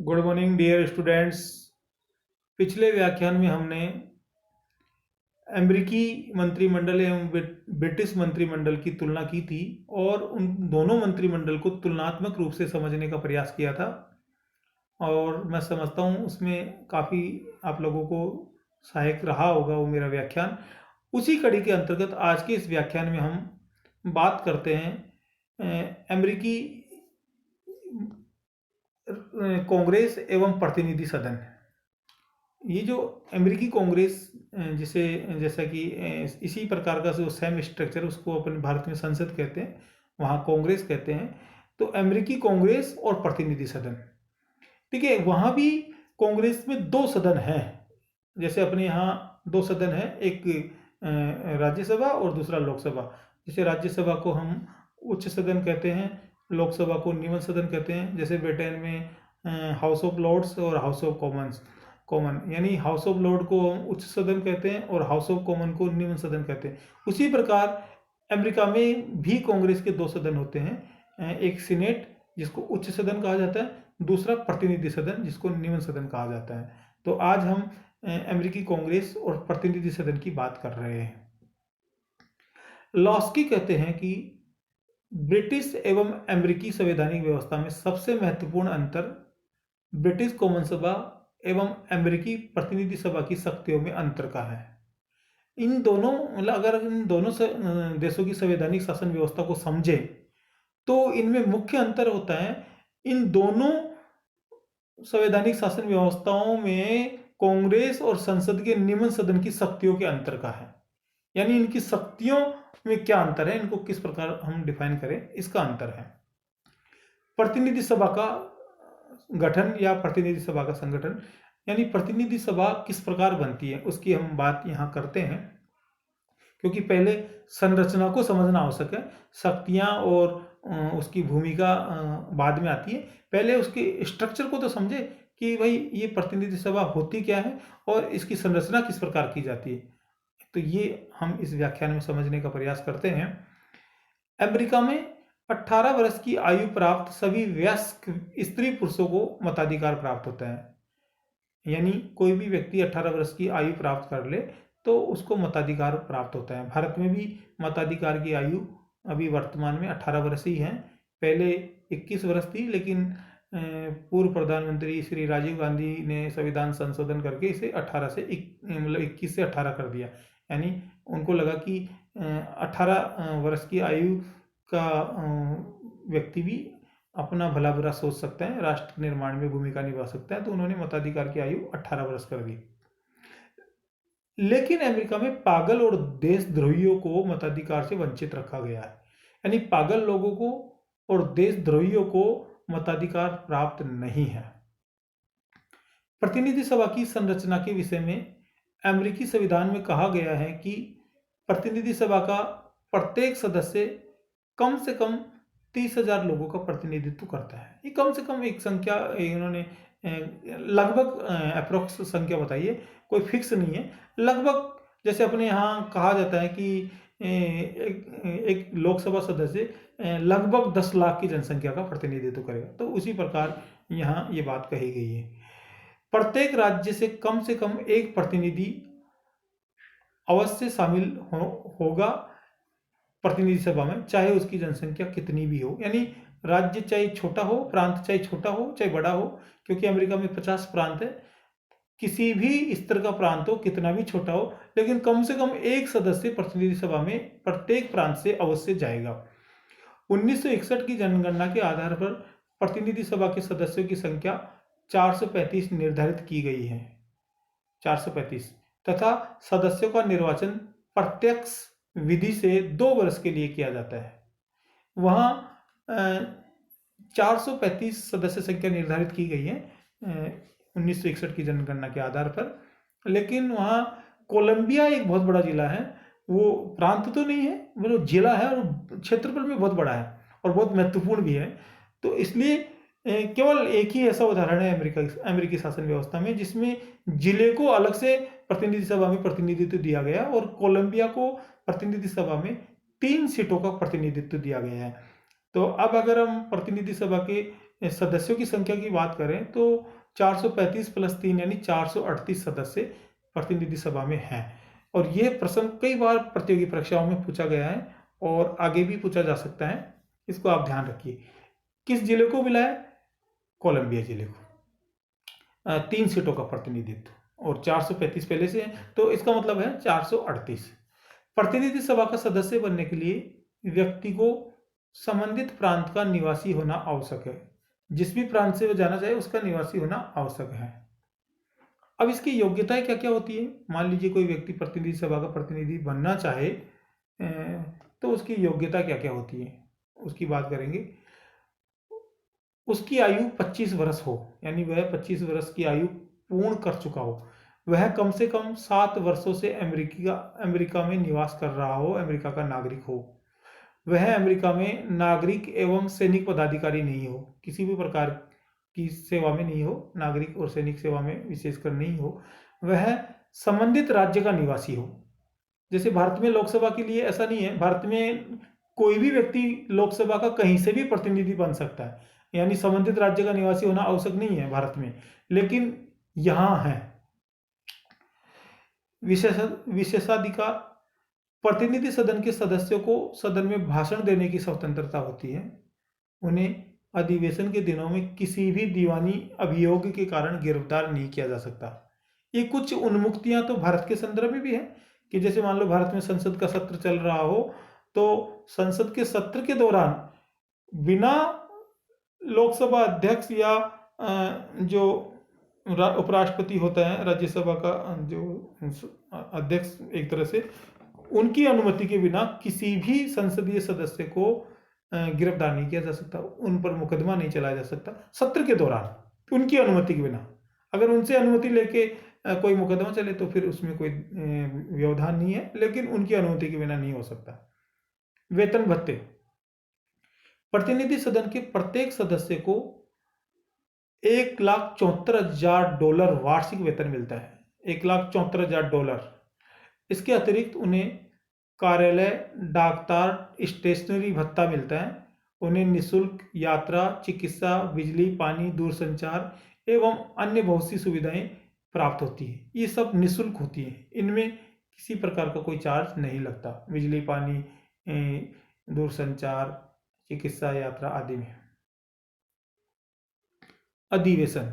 Good morning dear students. पिछले व्याख्यान में हमने अमेरिकी मंत्रिमंडल एवं ब्रिटिश मंत्रिमंडल की तुलना की थी और उन दोनों मंत्रिमंडल को तुलनात्मक रूप से समझने का प्रयास किया था और मैं समझता हूँ उसमें काफ़ी आप लोगों को सहायक रहा होगा वो मेरा व्याख्यान। उसी कड़ी के अंतर्गत आज के इस व्याख्यान में हम बात करते हैं अमेरिकी कांग्रेस एवं प्रतिनिधि सदन। ये जो अमेरिकी कांग्रेस जिसे जैसा कि इसी प्रकार का जो सेम स्ट्रक्चर उसको अपने भारत में संसद कहते हैं, वहाँ कांग्रेस कहते हैं। तो अमेरिकी कांग्रेस और प्रतिनिधि सदन, ठीक है, वहाँ भी कांग्रेस में दो सदन हैं। जैसे अपने यहाँ दो सदन है, एक राज्यसभा और दूसरा लोकसभा। जैसे राज्यसभा को हम उच्च सदन कहते हैं, लोकसभा को निम्न सदन कहते हैं। जैसे ब्रिटेन में हाउस ऑफ लॉर्ड्स और हाउस ऑफ कॉमन, यानी हाउस ऑफ लॉर्ड को उच्च सदन कहते हैं और हाउस ऑफ कॉमन को निम्न सदन कहते हैं। उसी प्रकार अमेरिका में भी कांग्रेस के दो सदन होते हैं, एक सीनेट जिसको उच्च सदन कहा जाता है, दूसरा प्रतिनिधि सदन जिसको निम्न सदन कहा जाता है। तो आज हम अमेरिकी कांग्रेस और प्रतिनिधि सदन की बात कर रहे हैं। लॉस्की कहते हैं कि ब्रिटिश एवं अमेरिकी संवैधानिक व्यवस्था में सबसे महत्वपूर्ण अंतर ब्रिटिश कॉमन सभा एवं अमेरिकी प्रतिनिधि सभा की शक्तियों में अंतर का है। इन दोनों अगर इन दोनों देशों की संवैधानिक शासन व्यवस्था को समझे तो इनमें मुख्य अंतर होता है। इन दोनों संवैधानिक शासन व्यवस्थाओं में कांग्रेस और संसद के निम्न सदन की शक्तियों के अंतर का है, यानी इनकी शक्तियों में क्या अंतर है, इनको किस प्रकार हम डिफाइन करें, इसका अंतर है। प्रतिनिधि सभा का गठन या प्रतिनिधि सभा का संगठन, यानी प्रतिनिधि सभा किस प्रकार बनती है उसकी हम बात यहाँ करते हैं, क्योंकि पहले संरचना को समझना आवश्यक है। शक्तियाँ और उसकी भूमिका बाद में आती है। पहले उसके स्ट्रक्चर को तो समझे कि भाई ये प्रतिनिधि सभा होती क्या है और इसकी संरचना किस प्रकार की जाती है। तो ये हम इस व्याख्यान में समझने का प्रयास करते हैं। अमेरिका में 18 वर्ष की आयु प्राप्त सभी वयस्क स्त्री पुरुषों को मताधिकार प्राप्त होता है, यानी कोई भी व्यक्ति 18 वर्ष की आयु प्राप्त कर ले तो उसको मताधिकार प्राप्त होता है। भारत में भी मताधिकार की आयु अभी वर्तमान में 18 वर्ष ही है। पहले 21 वर्ष थी, लेकिन पूर्व प्रधानमंत्री श्री राजीव गांधी ने संविधान संशोधन करके इसे 18 से 21 से 18 कर दिया। यानी उनको लगा कि 18 वर्ष की आयु का व्यक्ति भी अपना भला बुरा सोच सकता है, राष्ट्र निर्माण में भूमिका निभा सकता है, तो उन्होंने मताधिकार की आयु 18 वर्ष कर दी। लेकिन अमेरिका में पागल और देशद्रोहियों को मताधिकार से वंचित रखा गया है, यानी पागल लोगों को और देशद्रोहियों को मताधिकार प्राप्त नहीं है। प्रतिनिधि सभा की संरचना के विषय में अमेरिकी संविधान में कहा गया है कि प्रतिनिधि सभा का प्रत्येक सदस्य कम से कम 30,000 लोगों का प्रतिनिधित्व करता है। ये कम से कम एक संख्या इन्होंने लगभग अप्रोक्स संख्या बताई है, कोई फिक्स नहीं है। लगभग जैसे अपने यहाँ कहा जाता है कि एक लोकसभा सदस्य लगभग 10 लाख की जनसंख्या का प्रतिनिधित्व करेगा, तो उसी प्रकार यहाँ ये बात कही गई है। प्रत्येक राज्य से कम एक प्रतिनिधि अवश्य शामिल होगा प्रतिनिधि सभा में, चाहे उसकी जनसंख्या कितनी भी हो। यानी राज्य चाहे छोटा हो, प्रांत चाहे छोटा हो चाहे बड़ा हो, क्योंकि अमेरिका में 50 प्रांत है, किसी भी स्तर का प्रांत हो, कितना भी छोटा हो, लेकिन कम से कम एक सदस्य प्रतिनिधि सभा में प्रत्येक प्रांत से अवश्य जाएगा। 1961 की जनगणना के आधार पर प्रतिनिधि सभा के सदस्यों की संख्या 435 निर्धारित की गई है, 435, तथा सदस्यों का निर्वाचन प्रत्यक्ष विधि से 2 वर्ष के लिए किया जाता है। वहाँ 435 सदस्य संख्या निर्धारित की गई है 1961 की जनगणना के आधार पर। लेकिन वहाँ कोलंबिया एक बहुत बड़ा जिला है, वो प्रांत तो नहीं है, वो जिला है और क्षेत्रफल में बहुत बड़ा है और बहुत महत्वपूर्ण भी है। तो इसलिए केवल एक ही ऐसा उदाहरण है अमेरिकी शासन व्यवस्था में जिसमें जिले को अलग से प्रतिनिधि सभा में प्रतिनिधित्व दिया गया और कोलंबिया को प्रतिनिधि सभा में 3 सीटों का प्रतिनिधित्व दिया गया है। तो अब अगर हम प्रतिनिधि सभा के सदस्यों की संख्या की बात करें तो 435 प्लस 3 यानी 438 सदस्य प्रतिनिधि सभा में हैं। और ये प्रश्न कई बार प्रतियोगी परीक्षाओं में पूछा गया है और आगे भी पूछा जा सकता है, इसको आप ध्यान रखिए। किस जिले को मिला है? कोलंबिया जिले को। 3 सीटों का प्रतिनिधित्व और 435 पहले से है, तो इसका मतलब है 438। प्रतिनिधि सभा का सदस्य बनने के लिए व्यक्ति को संबंधित प्रांत का निवासी होना आवश्यक है। जिस भी प्रांत से वो जाना चाहे उसका निवासी होना आवश्यक है। अब इसकी योग्यताएं क्या क्या होती है? मान लीजिए कोई व्यक्ति प्रतिनिधि सभा का प्रतिनिधि बनना चाहे तो उसकी योग्यता क्या क्या होती है उसकी बात करेंगे। उसकी आयु 25 वर्ष हो, यानी वह 25 वर्ष की आयु पूर्ण कर चुका हो। वह कम से कम 7 वर्षों से अमेरिका में निवास कर रहा हो, अमेरिका का नागरिक हो। वह अमेरिका में नागरिक एवं सैनिक पदाधिकारी नहीं हो, किसी भी प्रकार की सेवा में नहीं हो, नागरिक और सैनिक सेवा में विशेषकर नहीं हो। वह संबंधित राज्य का निवासी हो। जैसे भारत में लोकसभा के लिए ऐसा नहीं है, भारत में कोई भी व्यक्ति लोकसभा का कहीं से भी प्रतिनिधि बन सकता है, यानी संबंधित राज्य का निवासी होना आवश्यक नहीं है भारत में, लेकिन यहां है। विशेषाधिकार: प्रतिनिधि सदन के सदस्यों को सदन में भाषण देने की स्वतंत्रता होती है। उन्हें अधिवेशन के दिनों में किसी भी दीवानी अभियोग के कारण गिरफ्तार नहीं किया जा सकता। ये कुछ उन्मुक्तियां तो भारत के संदर्भ में भी है कि जैसे मान लो भारत में संसद का सत्र चल रहा हो, तो संसद के सत्र के दौरान बिना लोकसभा अध्यक्ष या जो उपराष्ट्रपति होता है, राज्यसभा का जो अध्यक्ष एक तरह से, उनकी अनुमति के बिना किसी भी संसदीय सदस्य को गिरफ्तार नहीं किया जा सकता, उन पर मुकदमा नहीं चलाया जा सकता सत्र के दौरान उनकी अनुमति के बिना। अगर उनसे अनुमति लेके कोई मुकदमा चले तो फिर उसमें कोई व्यवधान नहीं है, लेकिन उनकी अनुमति के बिना नहीं हो सकता। वेतन भत्ते: प्रतिनिधि सदन के प्रत्येक सदस्य को $1,74,000 वार्षिक वेतन मिलता है। $1,74,000। इसके अतिरिक्त उन्हें कार्यालय, डाकतार, स्टेशनरी भत्ता मिलता है। उन्हें निःशुल्क यात्रा, चिकित्सा, बिजली, पानी, दूरसंचार एवं अन्य बहुत सी सुविधाएं प्राप्त होती है। ये सब निःशुल्क होती है, इनमें किसी प्रकार का कोई चार्ज नहीं लगता। बिजली, पानी, दूरसंचार, चिकित्सा, यात्रा आदि में। अधिवेशन: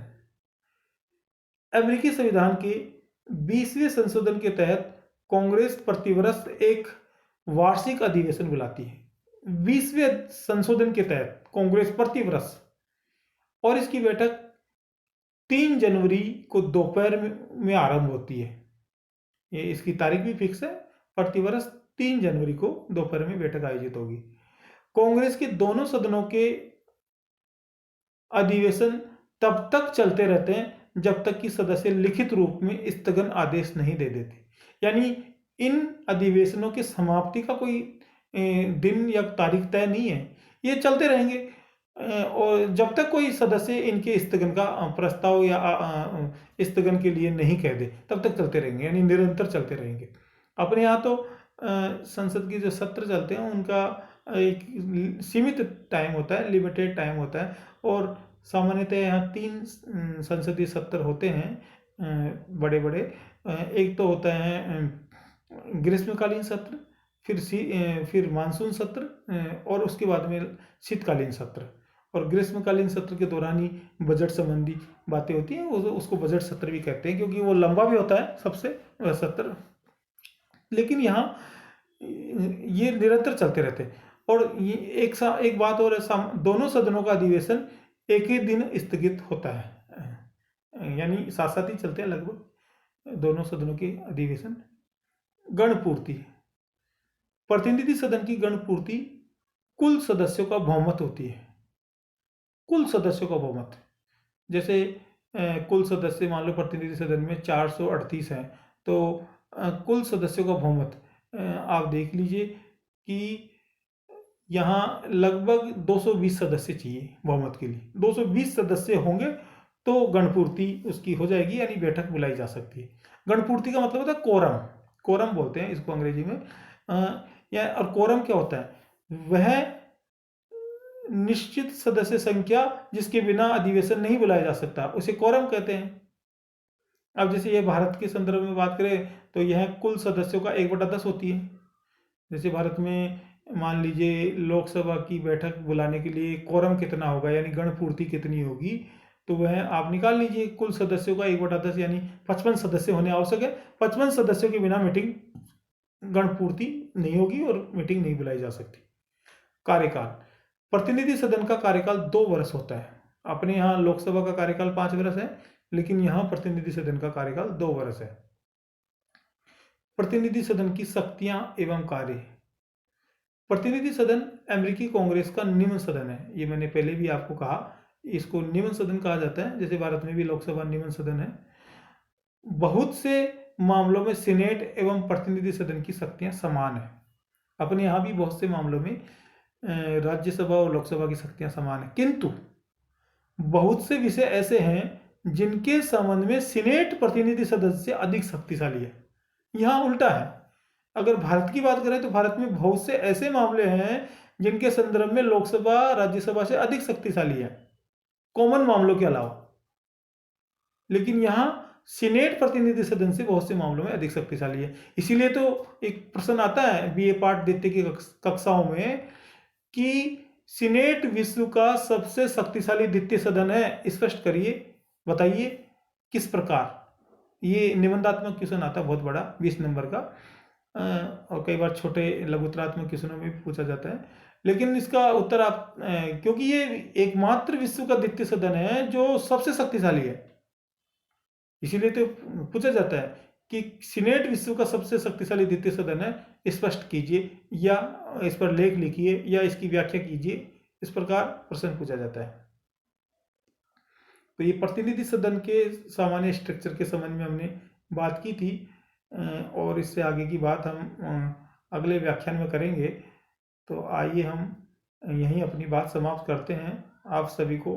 अमेरिकी संविधान के 20वें संशोधन के तहत कांग्रेस प्रतिवर्ष एक वार्षिक अधिवेशन बुलाती है। 20वें संशोधन के तहत कांग्रेस प्रतिवर्ष, और इसकी बैठक 3 जनवरी को दोपहर में आरंभ होती है। ये इसकी तारीख भी फिक्स है, प्रतिवर्ष 3 जनवरी को दोपहर में बैठक आयोजित होगी। कांग्रेस के दोनों सदनों के अधिवेशन तब तक चलते रहते हैं जब तक कि सदस्य लिखित रूप में स्थगन आदेश नहीं दे देते। यानी इन अधिवेशनों की समाप्ति का कोई दिन या तारीख तय नहीं है, ये चलते रहेंगे और जब तक कोई सदस्य इनके स्थगन का प्रस्ताव या स्थगन के लिए नहीं कह दे तब तक चलते रहेंगे, यानी निरंतर चलते रहेंगे। अपने यहाँ तो संसद के जो सत्र चलते हैं उनका एक सीमित टाइम होता है, लिमिटेड टाइम होता है, और सामान्यतः यहाँ 3 संसदीय सत्र होते हैं बड़े बड़े। एक तो होता है ग्रीष्मकालीन सत्र, फिर मानसून सत्र, और उसके बाद में शीतकालीन सत्र। और ग्रीष्मकालीन सत्र के दौरान ही बजट संबंधी बातें होती हैं, उसको बजट सत्र भी कहते हैं क्योंकि वो लंबा भी होता है सबसे वह सत्र। लेकिन यहाँ ये निरंतर चलते रहते हैं। और ये एक बात और है, दोनों सदनों का अधिवेशन एक ही दिन स्थगित होता है, यानी साथ साथ ही चलते हैं लगभग दोनों सदनों के अधिवेशन। गणपूर्ति: प्रतिनिधि सदन की गणपूर्ति कुल सदस्यों का बहुमत होती है। कुल सदस्यों का बहुमत, जैसे कुल सदस्य मान लो प्रतिनिधि सदन में 438 हैं, तो कुल सदस्यों का बहुमत आप देख लीजिए कि यहाँ लगभग 220 सदस्य चाहिए बहुमत के लिए। 220 सदस्य होंगे तो गणपूर्ति उसकी हो जाएगी, यानी बैठक बुलाई जा सकती है। गणपूर्ति का मतलब होता है कोरम, कोरम बोलते हैं इसको अंग्रेजी में। और कोरम क्या होता है? वह निश्चित सदस्य संख्या जिसके बिना अधिवेशन नहीं बुलाया जा सकता, उसे कोरम कहते हैं। अब जैसे ये भारत के संदर्भ में बात करें तो यह कुल सदस्यों का 1/10 होती है। जैसे भारत में मान लीजिए लोकसभा की बैठक बुलाने के लिए कोरम कितना होगा, यानी गणपूर्ति कितनी होगी, तो वह आप निकाल लीजिए। कुल सदस्यों का 1/10 यानी 55 सदस्य होने आवश्यक है। 55 सदस्यों के बिना मीटिंग गणपूर्ति नहीं होगी और मीटिंग नहीं बुलाई जा सकती। कार्यकाल, प्रतिनिधि सदन का कार्यकाल 2 वर्ष होता है। अपने यहाँ लोकसभा का कार्यकाल 5 वर्ष है, लेकिन यहाँ प्रतिनिधि सदन का कार्यकाल 2 वर्ष है। प्रतिनिधि सदन की शक्तियां एवं कार्य। प्रतिनिधि सदन अमेरिकी कांग्रेस का निम्न सदन है। ये मैंने पहले भी आपको कहा, इसको निम्न सदन कहा जाता है। जैसे भारत में भी लोकसभा निम्न सदन है। बहुत से मामलों में सीनेट एवं प्रतिनिधि सदन की शक्तियां समान है। अपने यहाँ भी बहुत से मामलों में राज्यसभा और लोकसभा की शक्तियां समान है, किंतु बहुत से विषय ऐसे हैं जिनके संबंध में सीनेट प्रतिनिधि सदन से अधिक शक्तिशाली है। यहाँ उल्टा है। अगर भारत की बात करें तो भारत में बहुत से ऐसे मामले हैं जिनके संदर्भ में लोकसभा राज्यसभा से अधिक शक्तिशाली है, कॉमन मामलों के अलावा। लेकिन यहाँ सीनेट प्रतिनिधि सदन से बहुत से मामलों में अधिक शक्तिशाली है। इसीलिए तो एक प्रश्न आता है बीए पाठ देते की कक्षाओं में कि सीनेट विश्व का सबसे शक्तिशाली द्वितीय सदन है, स्पष्ट करिए, बताइए किस प्रकार। ये निबंधात्मक क्वेश्चन आता है बहुत बड़ा, 20 नंबर का, और कई बार छोटे लघुत्तरात्मक क्वेश्चनों में भी पूछा जाता है। लेकिन इसका उत्तर आप, क्योंकि ये एकमात्र विश्व का द्वितीय सदन है जो सबसे शक्तिशाली है, इसीलिए तो पूछा जाता है कि सीनेट विश्व का सबसे शक्तिशाली द्वितीय सदन है, स्पष्ट कीजिए या इस पर लेख लिखिए या इसकी व्याख्या कीजिए। इस प्रकार प्रश्न पूछा जाता है। तो ये प्रतिनिधि सदन के सामान्य स्ट्रक्चर के संबंध में हमने बात की थी, और इससे आगे की बात हम अगले व्याख्यान में करेंगे। तो आइए हम यहीं अपनी बात समाप्त करते हैं। आप सभी को